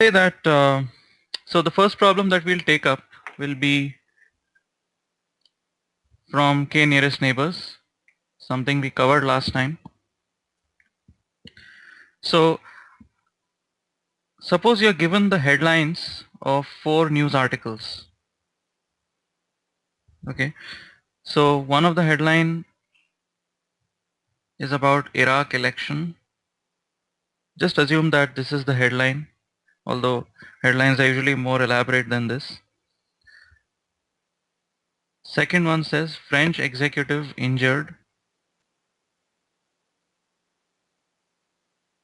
Say that so the first problem that we'll take up will be from k nearest neighbors, something we covered last time. So suppose you're given the headlines of 4 news articles. Okay, so one of the headline is about Iraq election. Just assume that this is the headline, although headlines are usually more elaborate than this. Second one says French executive injured.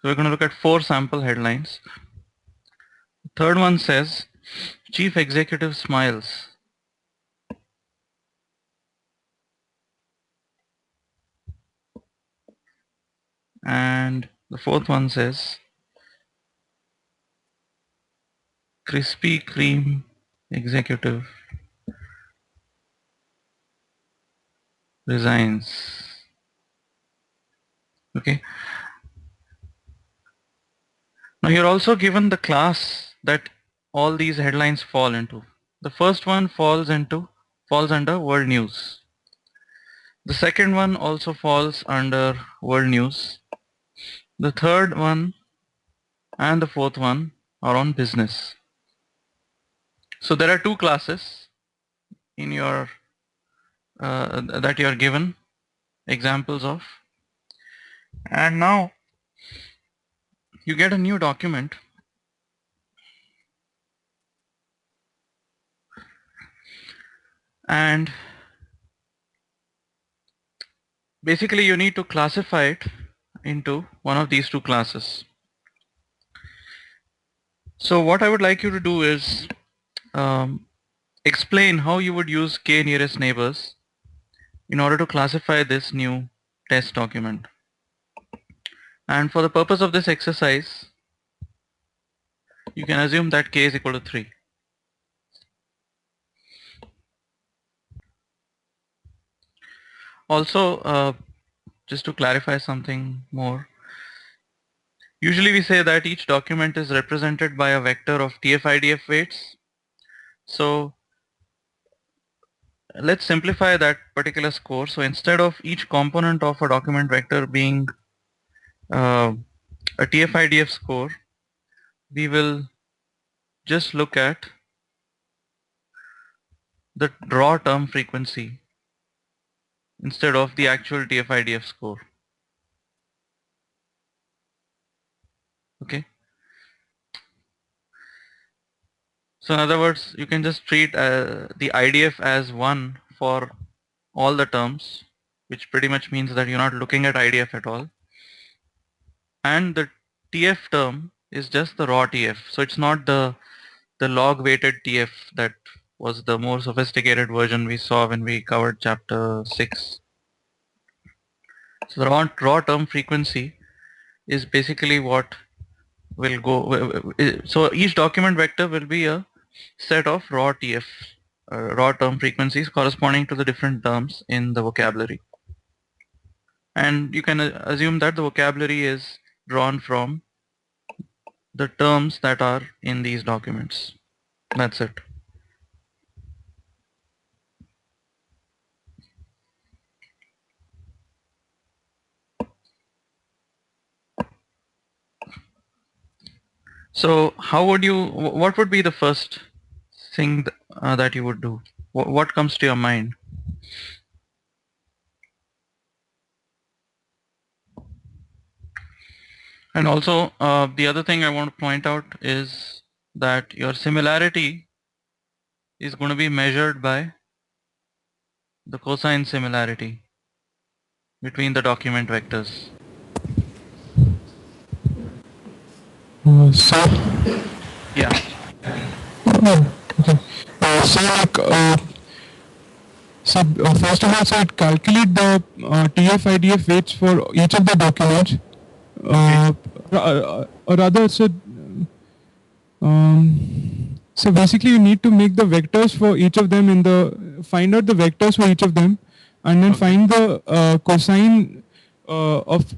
So we're going to look at 4 sample headlines. Third one says chief executive smiles. And the fourth one says Krispy Kreme executive resigns. Okay. Now you're also given the class that all these headlines fall into. The first one falls under world news. The second one also falls under world news. The third one and the fourth one are on business. So there are 2 classes in your that you are given examples of. And now you get a new document and basically you need to classify it into one of these 2 classes. So what I would like you to do is explain how you would use k nearest neighbors in order to classify this new test document. And for the purpose of this exercise, you can assume that k is equal to 3. Also, just to clarify something more, usually we say that each document is represented by a vector of TF-IDF weights. So let's simplify that particular score. So instead of each component of a document vector being a TF-IDF score, we will just look at the raw term frequency instead of the actual TF-IDF score. Okay. So in other words, you can just treat the IDF as 1 for all the terms, which pretty much means that you're not looking at IDF at all. And the TF term is just the raw TF. So it's not the log weighted TF that was the more sophisticated version we saw when we covered chapter 6. So the raw term frequency is basically what will go. So each document vector will be a set of raw TF, raw term frequencies corresponding to the different terms in the vocabulary. And you can assume that the vocabulary is drawn from the terms that are in these documents. That's it. So how would you, what would be the first thing that you would do? What comes to your mind? And also the other thing I want to point out is that your similarity is going to be measured by the cosine similarity between the document vectors. So Yeah. okay. First of all, so it calculate the TF-IDF weights for each of the documents. Or rather, so basically you need to make the vectors for each of them find out the vectors for each of them, and then find the cosine of.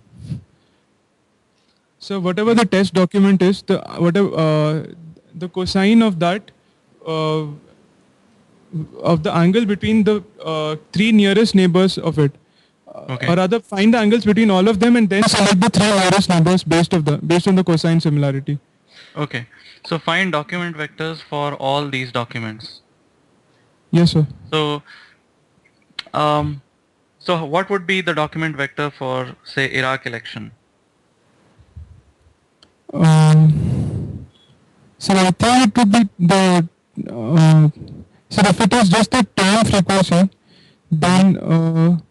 So whatever the test document is, the cosine of that uh, of the angle between the three nearest neighbors of it, Okay. or rather find the angles between all of them and then select the three nearest neighbors based on the cosine similarity. Okay. So find document vectors for all these documents. Yes, sir. So, um, so what would be the document vector for, say, Iraq election? So I think it would be the so if it is just the term frequency, Hmm. then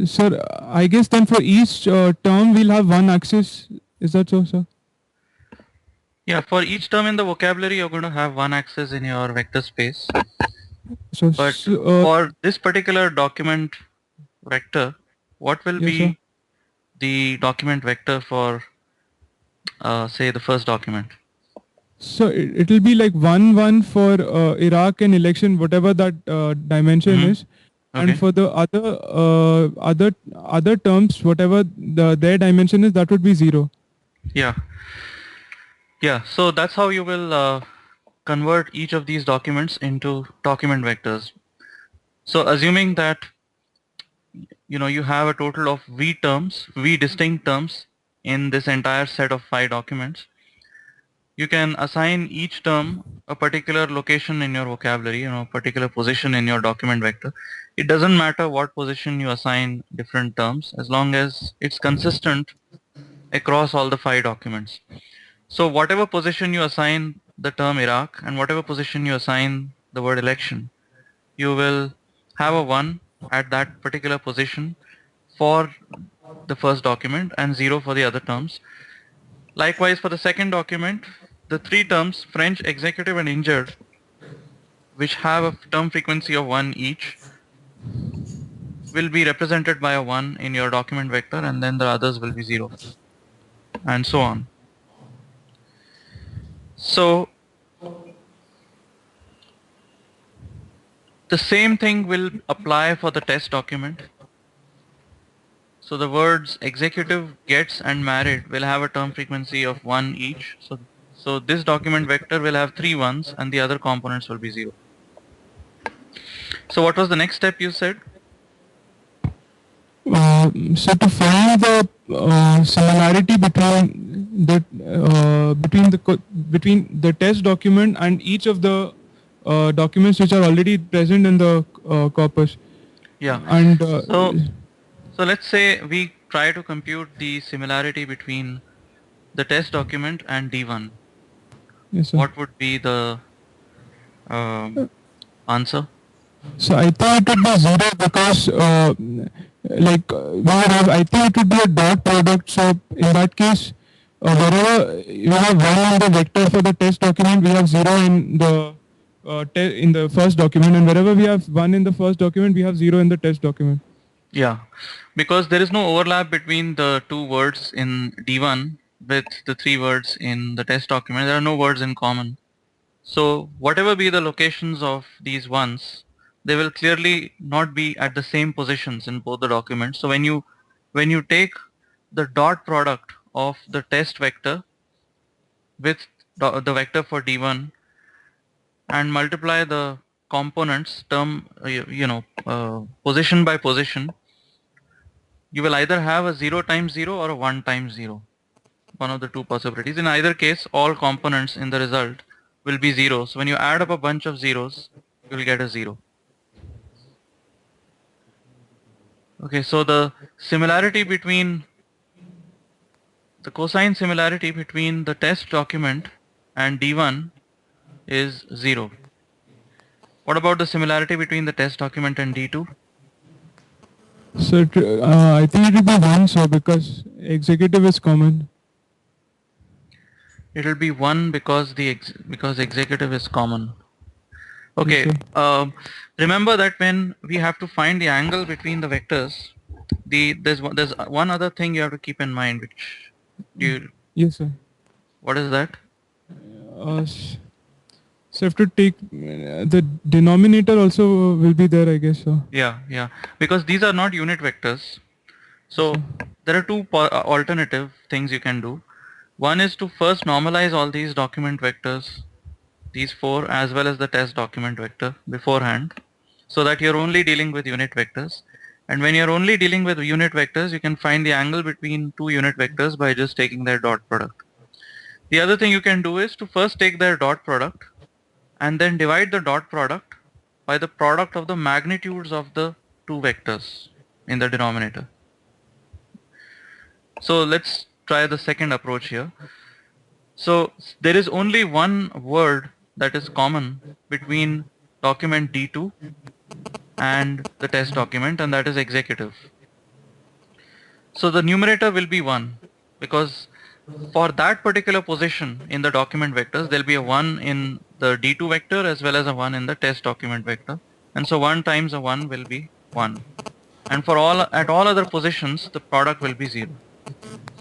sir, I guess then for each term we'll have one axis. Is that so, sir? Yeah, for each term in the vocabulary, you're going to have one axis in your vector space. So, But for this particular document vector, what will yes, sir. be the document vector for, say, the first document? So it will be like 1 1 for Iraq and election, whatever that dimension Hmm. is, and Okay. for the other terms, whatever their dimension is, that would be 0. Yeah. Yeah. So that's how you will convert each of these documents into document vectors. So assuming that you have a total of v distinct terms in this entire set of 5 documents, you can assign each term a particular location in your vocabulary, particular position in your document vector. It doesn't matter what position you assign different terms as long as it's consistent across all the 5 documents. So whatever position you assign the term Iraq and whatever position you assign the word election, you will have a 1 at that particular position for the first document and 0 for the other terms. Likewise, for the second document, the 3 terms, French, executive, and injured, which have a term frequency of 1 each, will be represented by a 1 in your document vector, and then the others will be 0, and so on. So the same thing will apply for the test document. So the words executive, gets, and married will have a term frequency of 1 each. So this document vector will have 3 1s and the other components will be 0. So what was the next step you said? So to find the similarity between the test document and each of the documents which are already present in the corpus, Yeah. and So so let's say we try to compute the similarity between the test document and D1. yes, sir. What would be the answer? So I think it would be 0 because we would have, I think it would be a dot product. So in that case, wherever you have 1 in the vector for the test document, we have 0 in the in the first document, and wherever we have 1 in the first document, we have 0 in the test document. Yeah, because there is no overlap between the 2 words in D1 with the 3 words in the test document. There are no words in common. So whatever be the locations of these ones, they will clearly not be at the same positions in both the documents. So when you take the dot product of the test vector with the vector for D1 and multiply the components term, position by position, you will either have a 0 times 0 or a 1 times 0. One of the two possibilities. In either case, all components in the result will be 0. So when you add up a bunch of zeros, you will get a 0. Okay, so the cosine similarity between the test document and D1 is 0. What about the similarity between the test document and D2? So I think it will be 1, so because executive is common. It will be 1 because because executive is common. Yes, Okay. sir. Remember that when we have to find the angle between the vectors, there's one other thing you have to keep in mind, which do you, Yes, sir. what is that? S- So I have to take the denominator also will be there, I guess. So Yeah, yeah. Because these are not unit vectors. yes, sir. So there are two alternative things you can do. One is to first normalize all these document vectors, these four, as well as the test document vector beforehand, so that you're only dealing with unit vectors. And when you're only dealing with unit vectors, you can find the angle between two unit vectors by just taking their dot product. The other thing you can do is to first take their dot product and then divide the dot product by the product of the magnitudes of the two vectors in the denominator. So let's try the second approach here. So there is only one word that is common between document D2 and the test document, and that is executive. So the numerator will be 1, because for that particular position in the document vectors, there'll be a 1 in the D2 vector as well as a 1 in the test document vector. And so 1 times a 1 will be 1. And for all at all other positions, the product will be 0.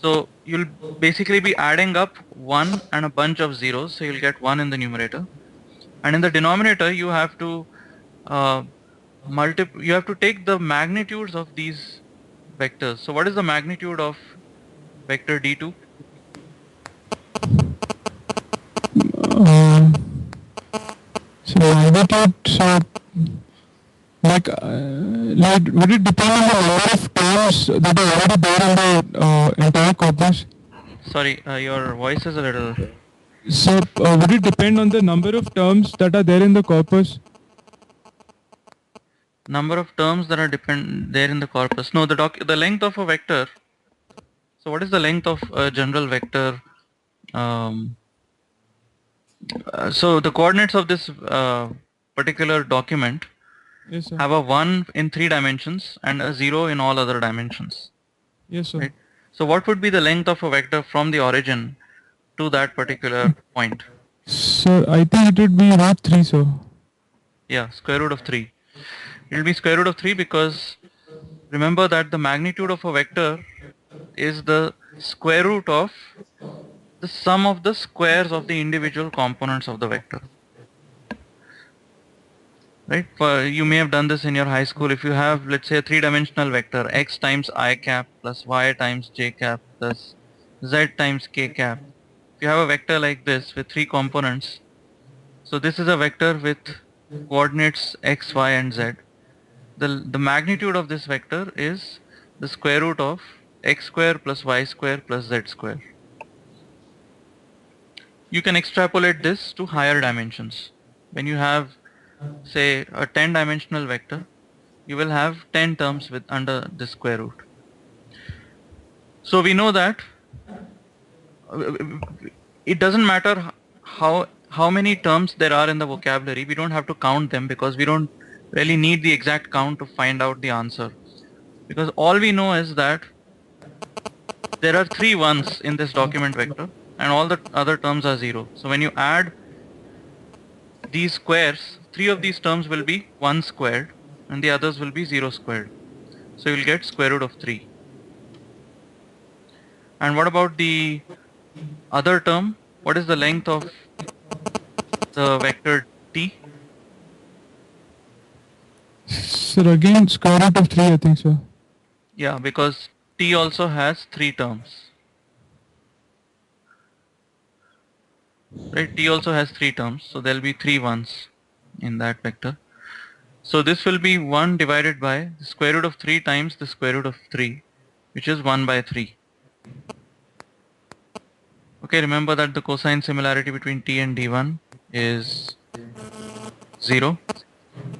So you'll basically be adding up 1 and a bunch of zeros, so you'll get 1 in the numerator. And in the denominator, you have to uh, you have to take the magnitudes of these vectors. So what is the magnitude of vector D2? Uh, so magnitude, so like would it depend on the number of terms that are already there in the entire corpus? Sorry, your voice is a little. So would it depend on the number of terms that are there in the corpus? Number of terms that are there in the corpus. No, the length of a vector. So what is the length of a general vector? Um, so the coordinates of this particular document Yes, sir. have a 1 in 3 dimensions and a 0 in all other dimensions. Yes, sir. Right? So what would be the length of a vector from the origin to that particular point? So I think it would be root 3, sir. Yeah, square root of 3. It will be square root of 3 because remember that the magnitude of a vector is the square root of the sum of the squares of the individual components of the vector. Right? You may have done this in your high school. If you have, let's say, a three-dimensional vector, x times I cap plus y times j cap plus z times k cap. If you have a vector like this with three components, so this is a vector with coordinates x, y, and z. The magnitude of this vector is the square root of x square plus y square plus z square. You can extrapolate this to higher dimensions. When you have, say, a 10-dimensional vector, you will have 10 terms with under the square root. So we know that it doesn't matter how many terms there are in the vocabulary. We don't have to count them because we don't really need the exact count to find out the answer. Because all we know is that there are 3 ones in this document vector and all the other terms are 0. So when you add these squares, 3 of these terms will be 1 squared and the others will be 0 squared. So you'll get square root of 3. And what about the other term? What is the length of the vector t? So again, square root of 3, I think, sir. Yeah, because t also has 3 terms. Right, t also has 3 terms, so there'll be 3 ones in that vector. So this will be 1 divided by the square root of 3 times the square root of 3, which is 1 by 3. Okay, remember that the cosine similarity between t and d1 is 0.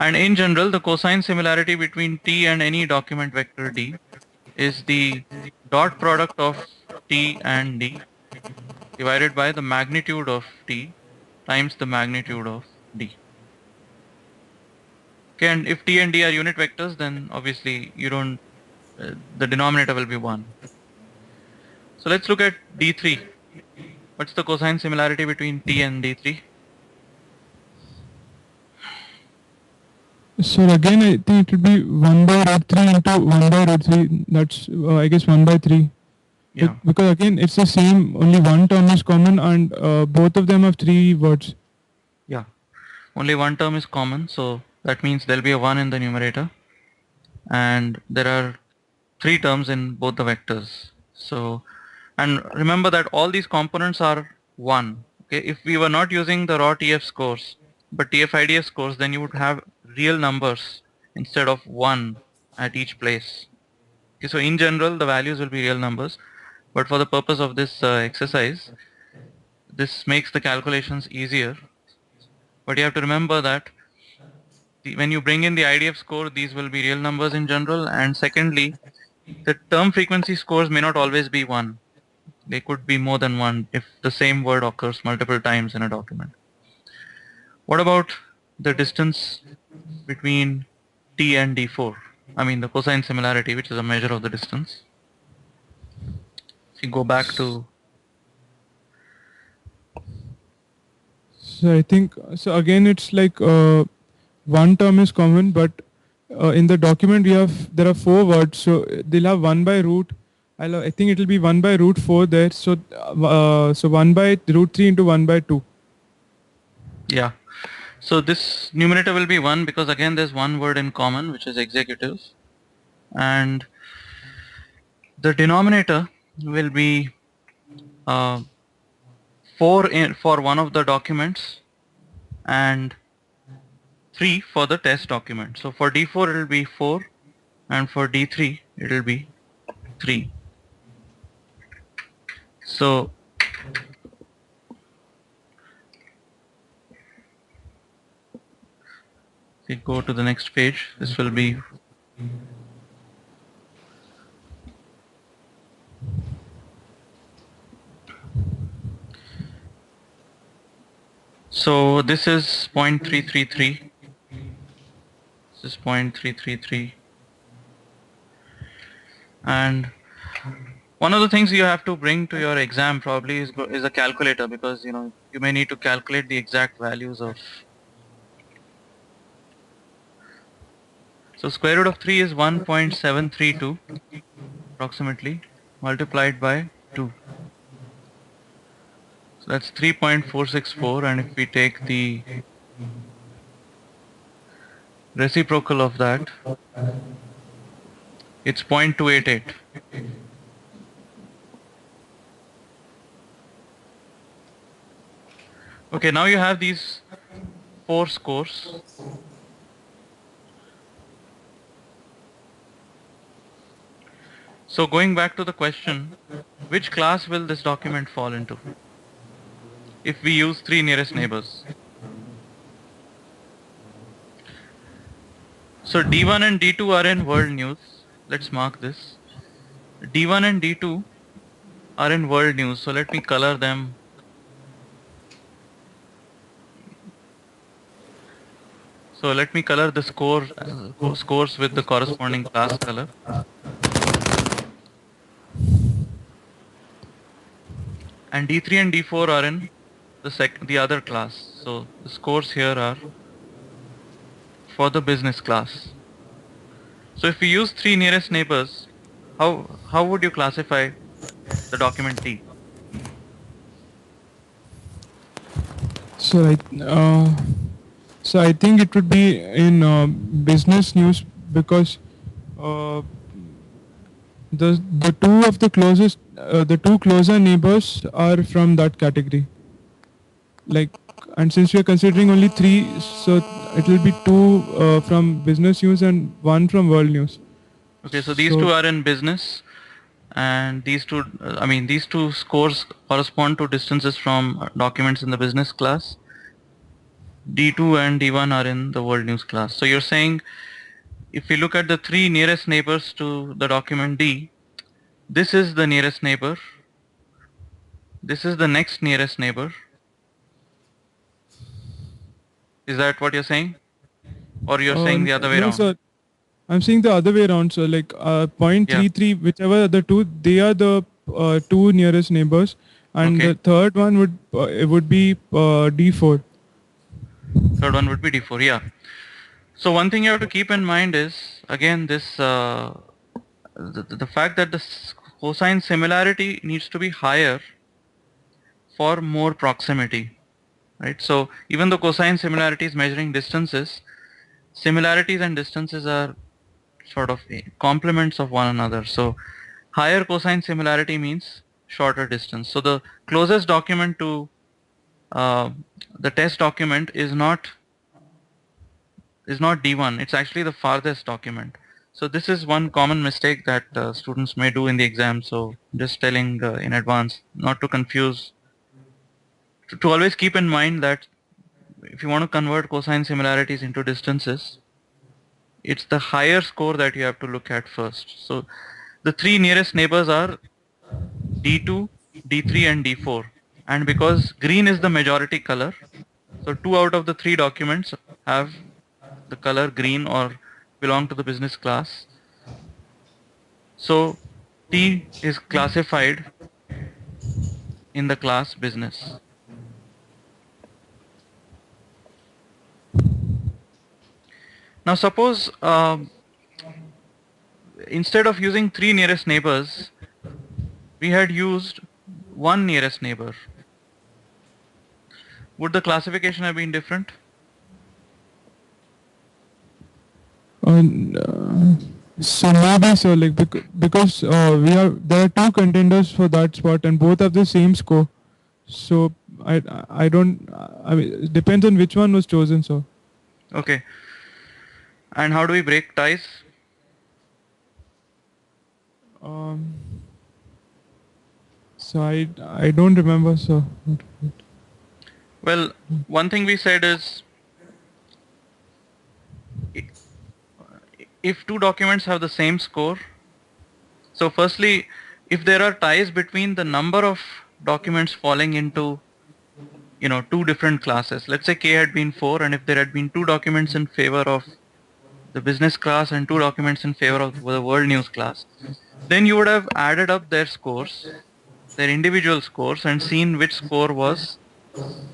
And in general, the cosine similarity between t and any document vector d is the dot product of t and d divided by the magnitude of t times the magnitude of d. Okay, and if t and d are unit vectors, then obviously you don't, the denominator will be 1. So let's look at d3. What's the cosine similarity between t and d3? So again, I think it would be 1 by root 3 into 1 by root 3. That's, I guess, 1 by 3. Yeah, Because again, it's the same, only one term is common and both of them have 3 words. yeah. Only one term is common, so that means there'll be a 1 in the numerator. And there are 3 terms in both the vectors. So And remember that all these components are 1. Okay, if we were not using the raw TF scores, but TF-IDF scores, then you would have real numbers instead of 1 at each place. Okay, so in general, the values will be real numbers, but for the purpose of this exercise, this makes the calculations easier. But you have to remember that when you bring in the IDF score, these will be real numbers in general. And secondly, the term frequency scores may not always be 1. They could be more than 1 if the same word occurs multiple times in a document. What about the distance between T and D4? I mean the cosine similarity, which is a measure of the distance. If you go back to, So I think so again it's like one term is common, but in the document we have there are 4 words, so they'll have 1 by root. I think it will be 1 by root 4 there. So 1 by root 3 into 1 by 2. yeah. So this numerator will be 1 because again there's one word in common, which is executive. And the denominator will be 4 for one of the documents and 3 for the test document. So for D4 it will be 4 and for D3 it will be 3. So if we go to the next page, this will be, so this is 0.333, this is 0.333, and one of the things you have to bring to your exam probably is a calculator, because you may need to calculate the exact values of. So square root of 3 is 1.732 approximately, multiplied by 2. So that's 3.464, and if we take the reciprocal of that, it's 0.288. Okay, now you have these 4 scores. So going back to the question, which class will this document fall into if we use 3 nearest neighbors? So D1 and D2 are in world news. Let's mark this. D1 and D2 are in world news. So let me color them. So let me color the scores with the corresponding class color. And D3 and D4 are in the other class. So the scores here are for the business class. So if we use 3 nearest neighbors, how would you classify the document D? So I think it would be in business news because uh, the two closer neighbors are from that category. Like, and since we are considering only 3, so it will be 2 from business news and 1 from world news. Okay, so these two So are in business, and these two scores correspond to distances from documents in the business class. D2 and D1 are in the world news class. So you're saying if we look at the 3 nearest neighbors to the document D, this is the nearest neighbor, this is the next nearest neighbor. Is that what you're saying? Or you're saying the other way no, around? sir. I'm saying the other way around. So like Yeah. 0.33, whichever the two, they are the 2 nearest neighbors, and Okay. the third one would be D4. Third one would be D4. Yeah. So one thing you have to keep in mind is again this the fact that the cosine similarity needs to be higher for more proximity, right? So even though cosine similarity is measuring distances, similarities and distances are sort of complements of one another. So higher cosine similarity means shorter distance. So the closest document to the test document is not D1. It's actually the farthest document. So this is one common mistake that students may do in the exam. So just telling in advance, not to confuse, to always keep in mind that if you want to convert cosine similarities into distances, it's the higher score that you have to look at first. So the three nearest neighbors are D2, D3 and D4. And because green is the majority color, so two out of the three documents have the color green or belong to the business class. So T is classified in the class business. Now suppose instead of using three nearest neighbors, we had used one nearest neighbor. Would the classification have been different? Uh, so maybe so, like because we have there are two contenders for that spot and both have the same score. So I don't. I mean, it depends on which one was chosen. So Okay. And how do we break ties? um, so I don't remember. So Well, one thing we said is i- if two documents have the same score, so firstly, if there are ties between the number of documents falling into two different classes, let's say K had been 4 and if there had been two documents in favor of the business class and two documents in favor of the world news class, then you would have added up their scores, their individual scores, and seen which score was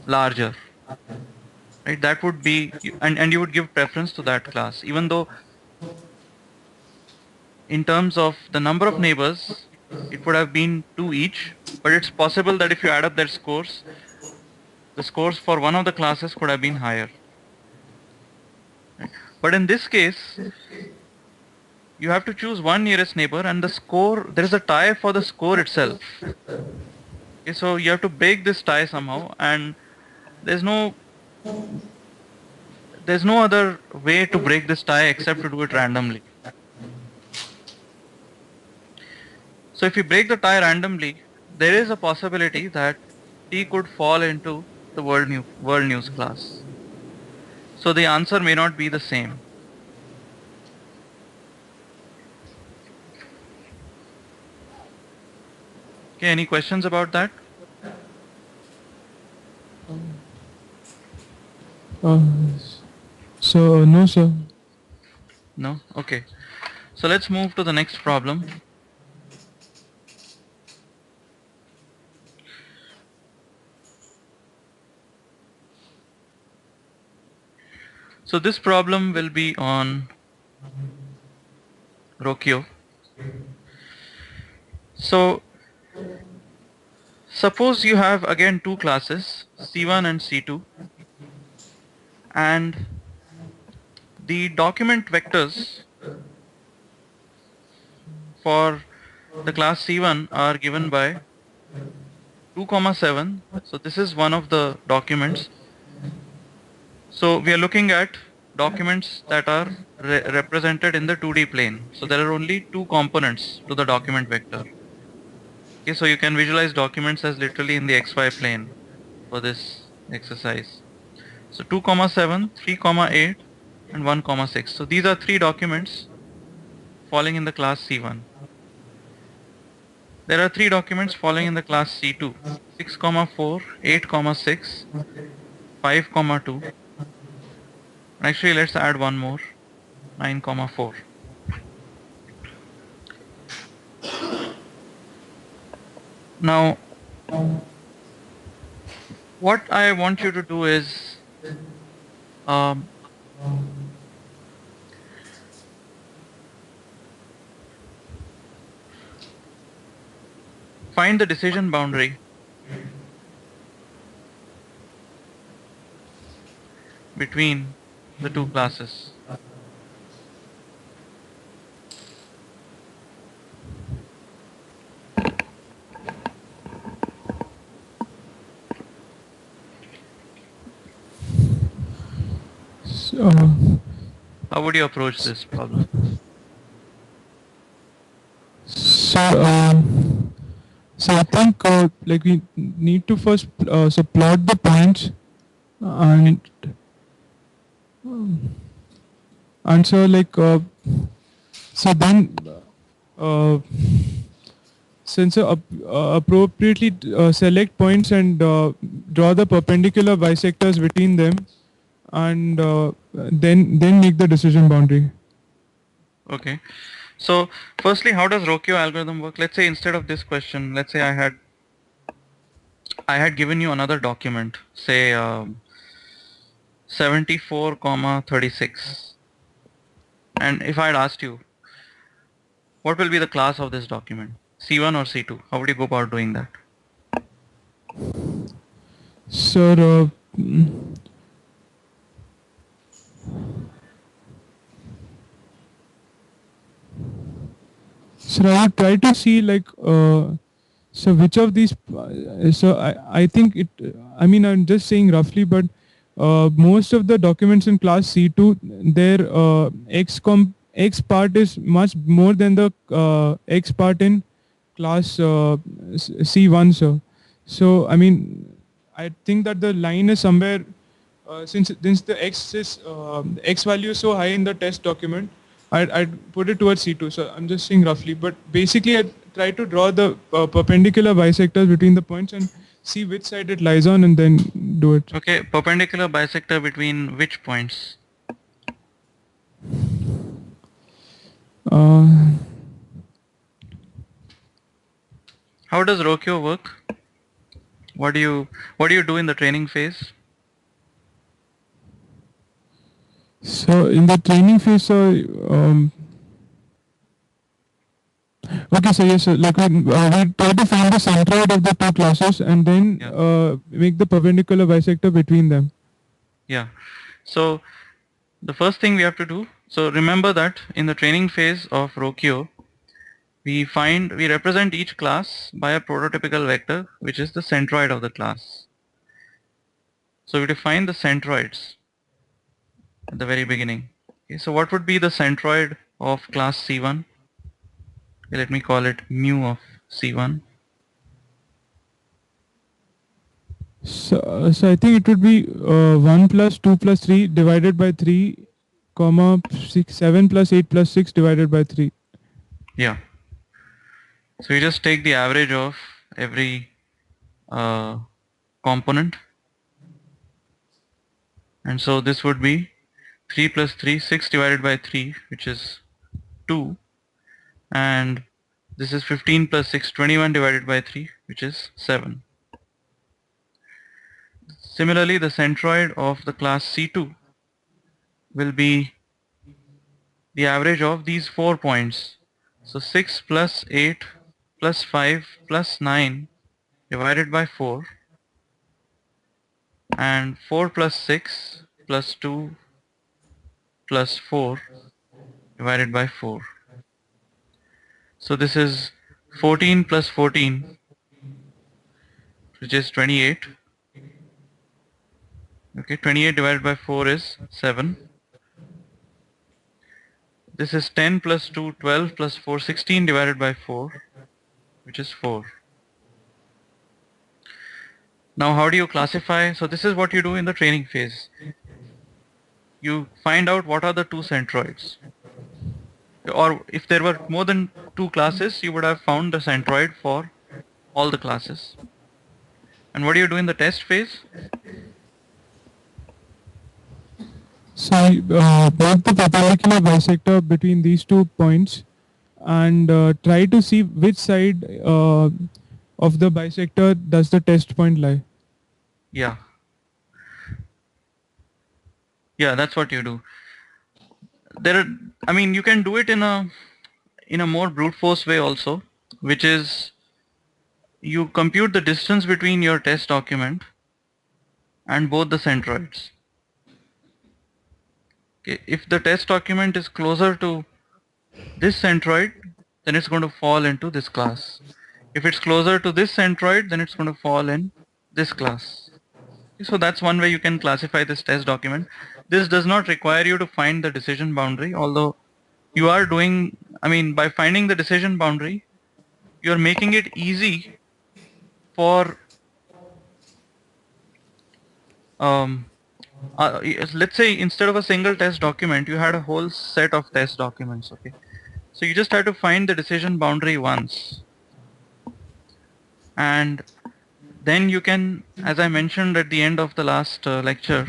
larger, right? That would be, and you would give preference to that class, even though in terms of the number of neighbors, it would have been two each, but it's possible that if you add up their scores, the scores for one of the classes could have been higher. Right? But in this case, you have to choose one nearest neighbor and the score, there is a tie for the score itself. Okay, so you have to break this tie somehow, and there's no there's no other way to break this tie except to do it randomly. So if you break the tie randomly, there is a possibility that T could fall into the world news class. So the answer may not be the same. Okay, any questions about that? uh, so no, sir. No? Okay. So let's move to the next problem. So this problem will be on Rocchio. So suppose you have again two classes, C1 and C2, and the document vectors for the class C1 are given by 2 comma 7. So this is one of the documents. So we are looking at documents that are represented in the 2D plane. So there are only two components to the document vector. Okay, so you can visualize documents as literally in the XY plane for this exercise. So 2 comma 7, 3 comma 8 and 1 comma 6. So these are three documents falling in the class C1. There are three documents falling in the class C2, 6 comma 4, 8 comma 6, 5 comma 2. Actually, let's add one more, 9 comma 4. Now, what I want you to do is um, find the decision boundary between the two classes. Uh, How would you approach this problem? so, so I think like we need to first so plot the points Okay. and so like so then uh, since appropriately select points and draw the perpendicular bisectors between them and then make the decision boundary. Okay. So firstly, how does Rocchio algorithm work? Let's say instead of this question, let's say I had given you another document, say 74, 36, and if I had asked you what will be the class of this document, C1 or C2, how would you go about doing that? So so I would try to see like so which of these so I think it I mean I'm just saying roughly but most of the documents in class C2 their x part is much more than the x part in class C1 so I mean I think that the line is somewhere since the x value is so high in the test document, I'd put it towards C2. So I'm just saying roughly, but basically I try to draw the perpendicular bisectors between the points and see which side it lies on, and then do it. Okay, perpendicular bisector between which points? Uh, How does Rocchio work? What do you do in the training phase? so in the training phase, okay, so yes, so like we try to find the centroid of the two classes and then Yeah. make the perpendicular bisector between them. Yeah. So the first thing we have to do, so remember that in the training phase of Rocchio, we represent each class by a prototypical vector, which is the centroid of the class. So we define the centroids at the very beginning. Okay, so what would be the centroid of class C1? Okay, let me call it mu of C1. So I think it would be 1 plus 2 plus 3 divided by 3, comma 6, 7 plus 8 plus 6 divided by 3. Yeah. So you just take the average of every uh, component, and so this would be 3 plus 3, 6 divided by 3, which is 2, and this is 15 plus 6, 21 divided by 3, which is 7. Similarly, the centroid of the class C2 will be the average of these 4 points. So 6 plus 8 plus 5 plus 9 divided by 4, and 4 plus 6 plus 2 plus 4 divided by 4. So this is 14 plus 14, which is 28. Okay, 28 divided by 4 is 7. This is 10 plus 2, 12 plus 4, 16 divided by 4, which is 4. Now how do you classify? So this is what you do in the training phase. You find out what are the two centroids. Or if there were more than two classes, you would have found the centroid for all the classes. And what do you do in the test phase? So make the perpendicular bisector between these 2 points and try to see which side of the bisector does the test point lie. Yeah. Yeah, that's what you do. There are, I mean, you can do it in a more brute force way also, which is you compute the distance between your test document and both the centroids. Okay, if the test document is closer to this centroid, then it's going to fall into this class. If it's closer to this centroid, then it's going to fall in this class. So that's one way you can classify this test document. This does not require you to find the decision boundary, although you are doing, I mean, by finding the decision boundary, you're making it easy for, um, let's say instead of a single test document, you had a whole set of test documents, okay? So you just have to find the decision boundary once. And then you can, as I mentioned at the end of the last lecture,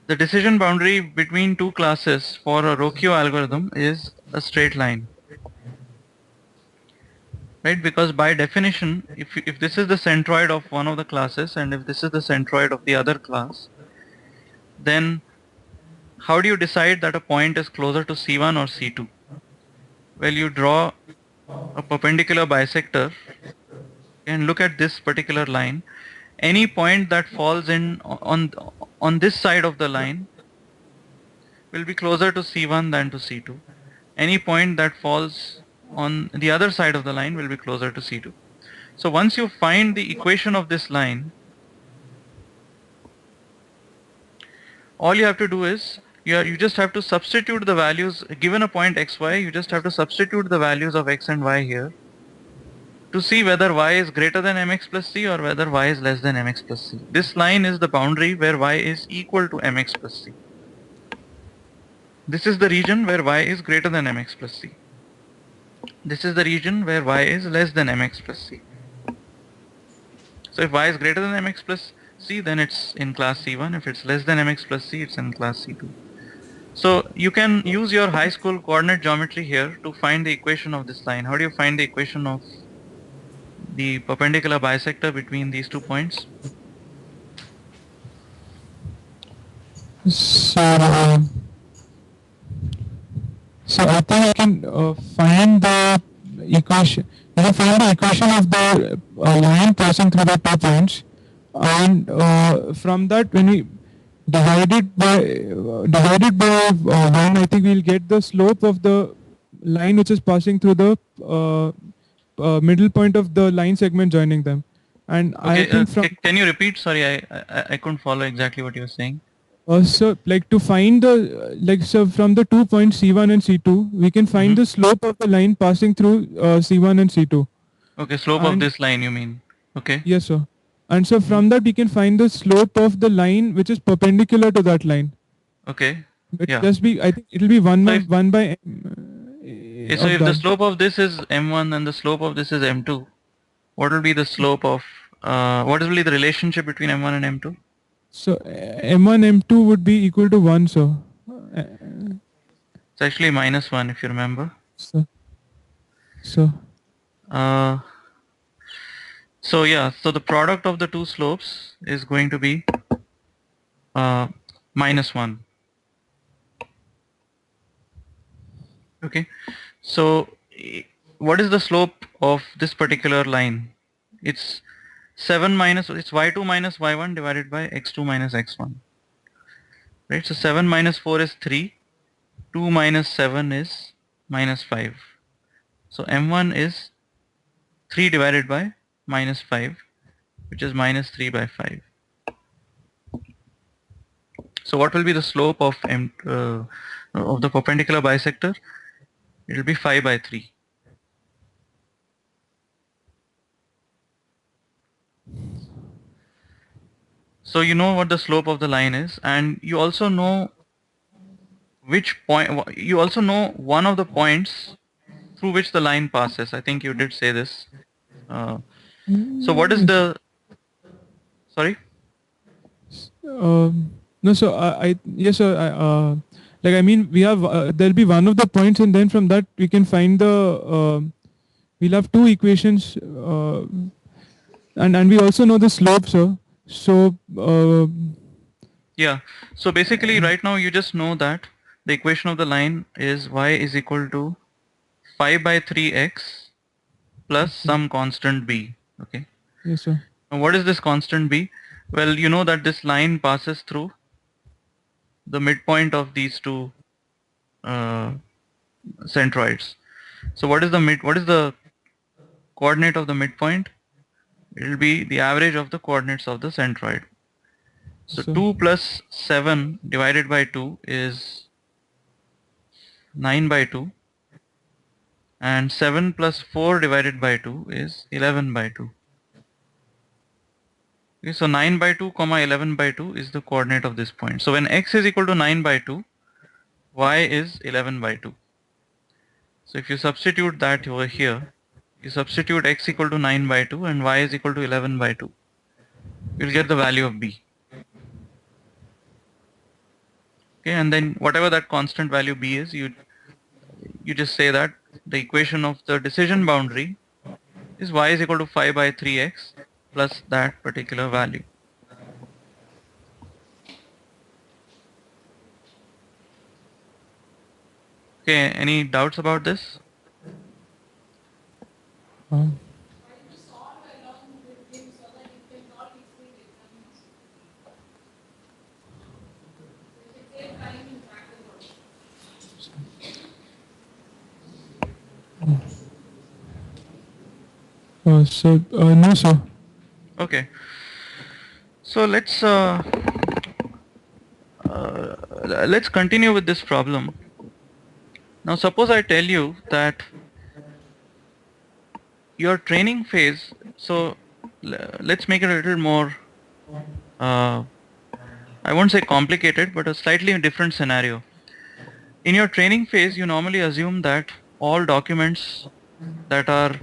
the decision boundary between two classes for a Rocchio algorithm is a straight line, right? Because by definition, if this is the centroid of one of the classes and if this is the centroid of the other class, then how do you decide that a point is closer to C1 or C2? Well, you draw a perpendicular bisector and look at this particular line. Any point that falls in on this side of the line will be closer to C1 than to C2. Any point that falls on the other side of the line will be closer to C2. So once you find the equation of this line, all you have to do is you just have to substitute the values given a point xy. You just have to substitute the values of x and y here to see whether y is greater than mx plus c or whether y is less than mx plus c. This line is the boundary where y is equal to mx plus c. This is the region where y is greater than mx plus c. This is the region where y is less than mx plus c. So if y is greater than mx plus c, then it's in class C1. If it's less than mx plus c, it's in class C2. So you can use your high school coordinate geometry here to find the equation of this line. How do you find the equation of the perpendicular bisector between these 2 points? So, so I think I can find the equation. You can find the equation of the line passing through the 2 points, and from that, when we divide it by 1, I think we'll get the slope of the line which is passing through the middle point of the line segment joining them. And I Okay, think from can you repeat? Sorry, I couldn't follow exactly what you were saying. so like to find the so from the 2 points C1 and C2, we can find Hmm. the slope of the line passing through C1 and C2. Okay, slope of And this line you mean? Okay. yes, sir. And so Hmm. from that we can find the slope of the line which is perpendicular to that line. Okay. It Yeah. just be, I think it will be So if one by okay, so of if the that. slope of this is m1 and the slope of this is m2, what will be the slope of what will be the relationship between m1 and m2? So M1 M2 would be equal to 1, so It's actually -1 if you remember. so so Uh, so yeah, so the product of the two slopes is going to be uh, -1. Okay. So what is the slope of this particular line? It's 7 minus, it's y2 minus y1 divided by x2 minus x1. Right? So 7 minus 4 is 3. 2 minus 7 is -5. So m1 is 3 divided by -5, which is -3 by 5. So what will be the slope of of the perpendicular bisector? It will be 5 by 3. So you know what the slope of the line is, and you also know which point, you also know one of the points through which the line passes. I think you did say this. Uh, so what is the, sorry? no, so I yes, sir. Like I mean, we have there'll be one of the points, and then from that we can find the we'll have two equations, and we also know the slope, sir. So Yeah. So basically right now you just know that the equation of the line is y is equal to 5 by 3x plus okay, some constant b. Okay. yes, sir. Now what is this constant b? Well, you know that this line passes through the midpoint of these two uh, centroids. So what is the coordinate of the midpoint? It will be the average of the coordinates of the centroid. So 2 plus 7 divided by 2 is 9 by 2, and 7 plus 4 divided by 2 is 11 by 2. Okay, so 9 by 2 comma 11 by 2 is the coordinate of this point. So when x is equal to 9 by 2, y is 11 by 2. So if you substitute that over here, you substitute x equal to 9 by 2 and y is equal to 11 by 2. You'll get the value of b. Okay, and then whatever that constant value b is, you just say that the equation of the decision boundary is y is equal to 5 by 3x plus that particular value. Okay, any doubts about this? Um, no, sir. Okay, so let's continue with this problem. Now suppose I tell you that your training phase, so let's make it a little more, uh, I won't say complicated, but a slightly different scenario. In your training phase, you normally assume that all documents that are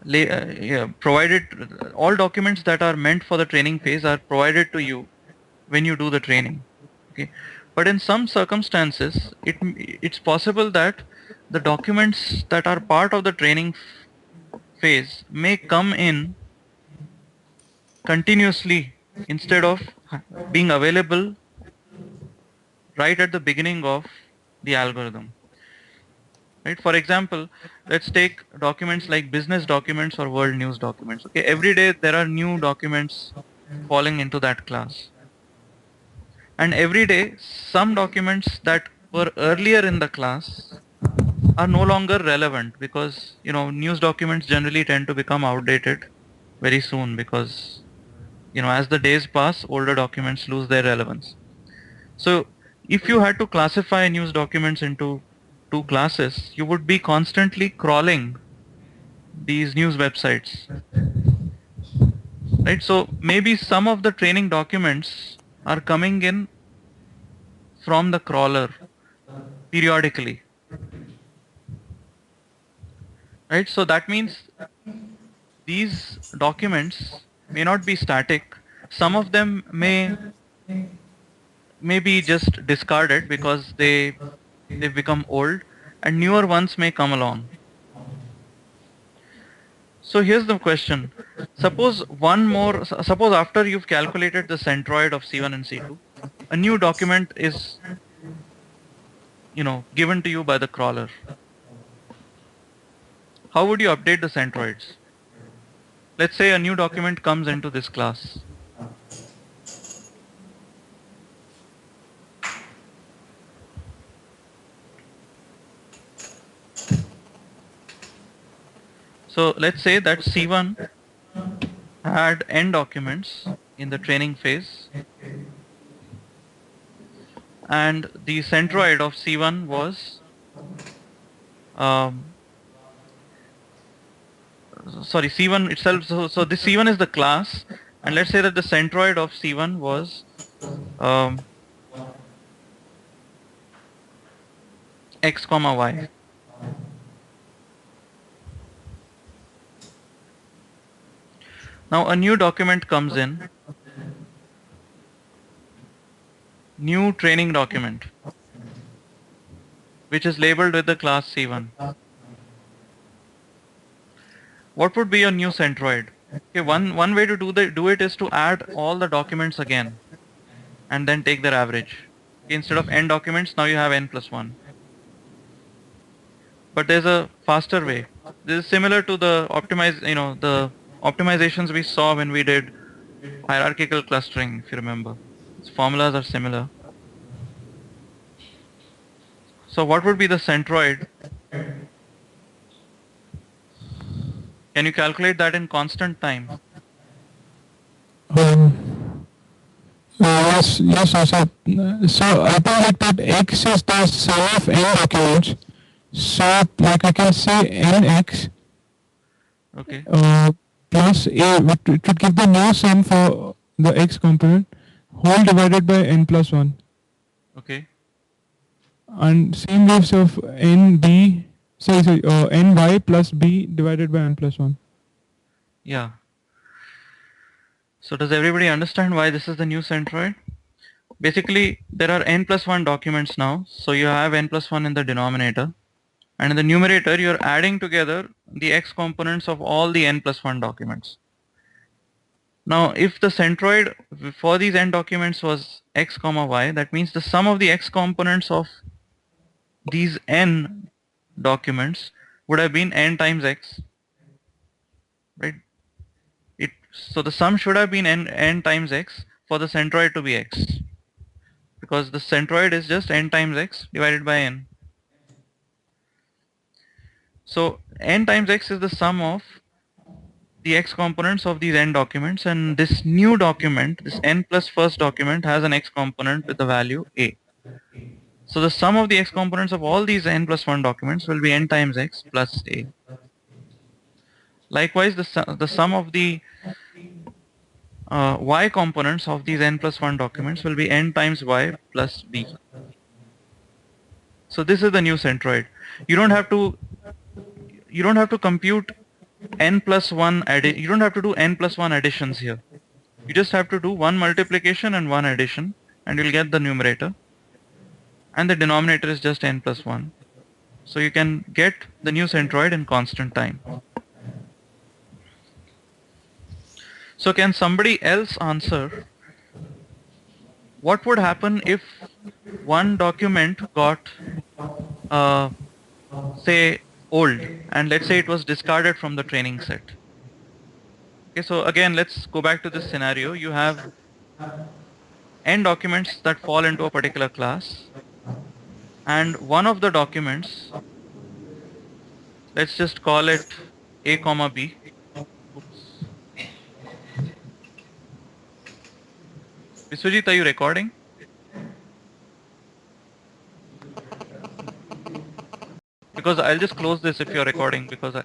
yeah, provided, all documents that are meant for the training phase are provided to you when you do the training. Okay, but in some circumstances, it's possible that the documents that are part of the training phase may come in continuously instead of being available right at the beginning of the algorithm. Right? For example, let's take documents like business documents or world news documents. Okay, every day there are new documents falling into that class, and every day some documents that were earlier in the class are no longer relevant, because news documents generally tend to become outdated very soon, because as the days pass, older documents lose their relevance. So if you had to classify news documents into two classes, you would be constantly crawling these news websites, right? So maybe some of the training documents are coming in from the crawler periodically, right? So that means these documents may not be static. Some of them may be just discarded because they've become old, and newer ones may come along. So here's the question. Suppose after you've calculated the centroid of C1 and C2, a new document is, given to you by the crawler. How would you update the centroids? Let's say a new document comes into this class. So let's say that C1 had n documents in the training phase, and the centroid of C1 was, um, sorry, C1 itself. So this C1 is the class, and let's say that the centroid of C1 was um, x comma y. Now a new document comes in, new training document, which is labeled with the class C1. What would be your new centroid? Okay, one way to do it is to add all the documents again and then take their average. Okay, instead of n documents, now you have n plus 1. But there's a faster way. This is similar to the optimizations we saw when we did hierarchical clustering, if you remember. Its formulas are similar. So what would be the centroid? Can you calculate that in constant time? Yes. So I think like that X is the sum of n documents. So like I can say nx Okay. plus a, it would give the new sum for the x component whole divided by n plus 1. Okay. And same waves of nb, ny plus b divided by n plus 1. Yeah. So does everybody understand why this is the new centroid? Basically, there are n plus 1 documents now. So you have n plus 1 in the denominator. And in the numerator, you're adding together the x components of all the n plus 1 documents. Now, if the centroid for these n documents was x comma y, that means the sum of the x components of these n documents would have been n times x, right? So the sum should have been n times x for the centroid to be x, because the centroid is just n times x divided by n. So n times x is the sum of the x components of these n documents, and this new document, this n plus first document, has an x component with the value a. So the sum of the x components of all these n plus 1 documents will be n times x plus a. Likewise, the sum of the y components of these n plus 1 documents will be n times y plus b. So this is the new centroid. You don't have to compute n plus 1 you don't have to do n plus 1 additions here. You just have to do one multiplication and one addition, and you'll get the numerator, and the denominator is just n plus 1. So you can get the new centroid in constant time. So can somebody else answer what would happen if one document got uh, say old, and let's say it was discarded from the training set? Okay, so again, let's go back to this scenario. You have n documents that fall into a particular class, and one of the documents, let's just call it a comma b. Oops. Viswajit, are you recording? Because I'll just close this if you're recording, because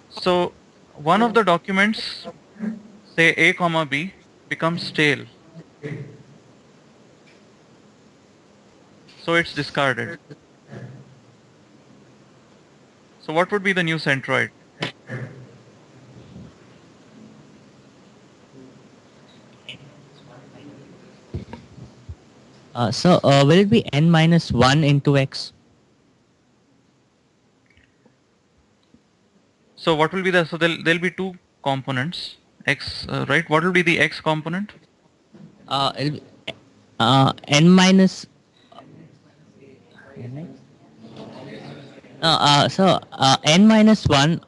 so one of the documents, say a comma b, becomes stale, so it's discarded. So what would be the new centroid? Will it be n minus 1 into x? So what will be the, so there'll be two components, x, right? What will be the x component? It'll be, n minus. N minus 1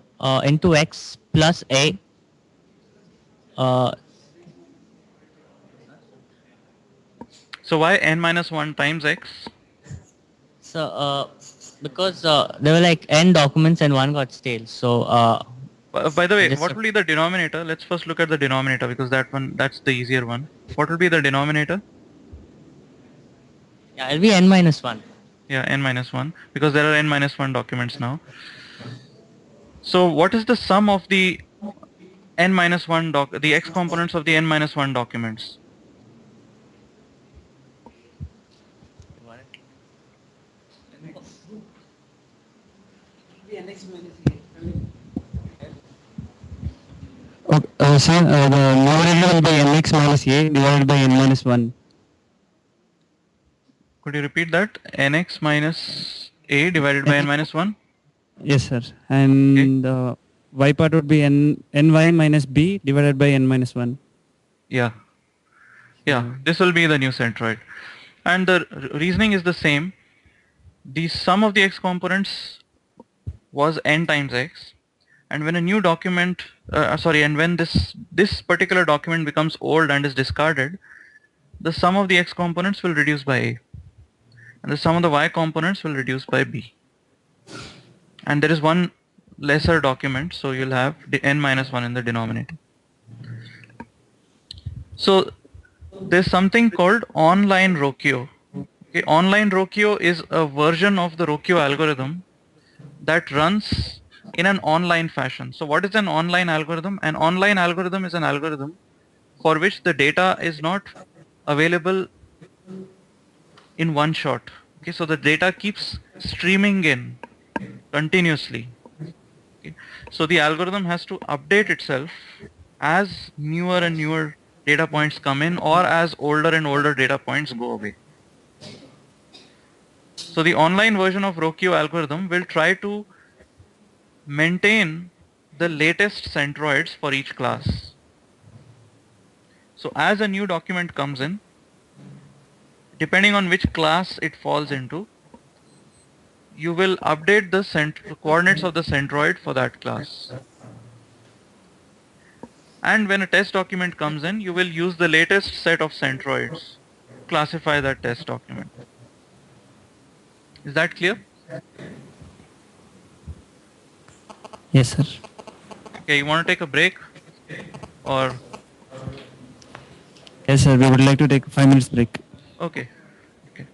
into x plus a. Uh, So why n minus 1 times x? so because there were like n documents and one got stale. So By the way, just what will be the denominator? Let's first look at the denominator, because that's the easier one. What will be the denominator? yeah, it'll be n minus 1. Yeah, n minus 1, because there are n minus 1 documents now. So what is the sum of the n minus 1 the x components of the n minus 1 documents? Okay, sir, the numerator will be nx minus a divided by n minus 1. Could you repeat that? Nx minus a divided by n minus 1? Yes, sir. Okay. And the y part would be ny minus b divided by n minus 1. Yeah. Yeah, this will be the new centroid. And the reasoning is the same. The sum of the x components was n times x, and when a new document, and when this particular document becomes old and is discarded, the sum of the x components will reduce by a, and the sum of the y components will reduce by b. And there is one lesser document, so you'll have n minus 1 in the denominator. So there's something called online Rocchio. Okay, online Rocchio is a version of the Rocchio algorithm that runs in an online fashion. So what is an online algorithm? An online algorithm is an algorithm for which the data is not available in one shot. Okay, so the data keeps streaming in continuously. Okay, so the algorithm has to update itself as newer and newer data points come in, or as older and older data points go away. So the online version of Rocchio algorithm will try to maintain the latest centroids for each class. So as a new document comes in, depending on which class it falls into, you will update the coordinates of the centroid for that class. And when a test document comes in, you will use the latest set of centroids to classify that test document. Is that clear? Yes, sir. Okay, you want to take a break? Or, Yes, sir. We would like to take 5 minutes break. okay, okay.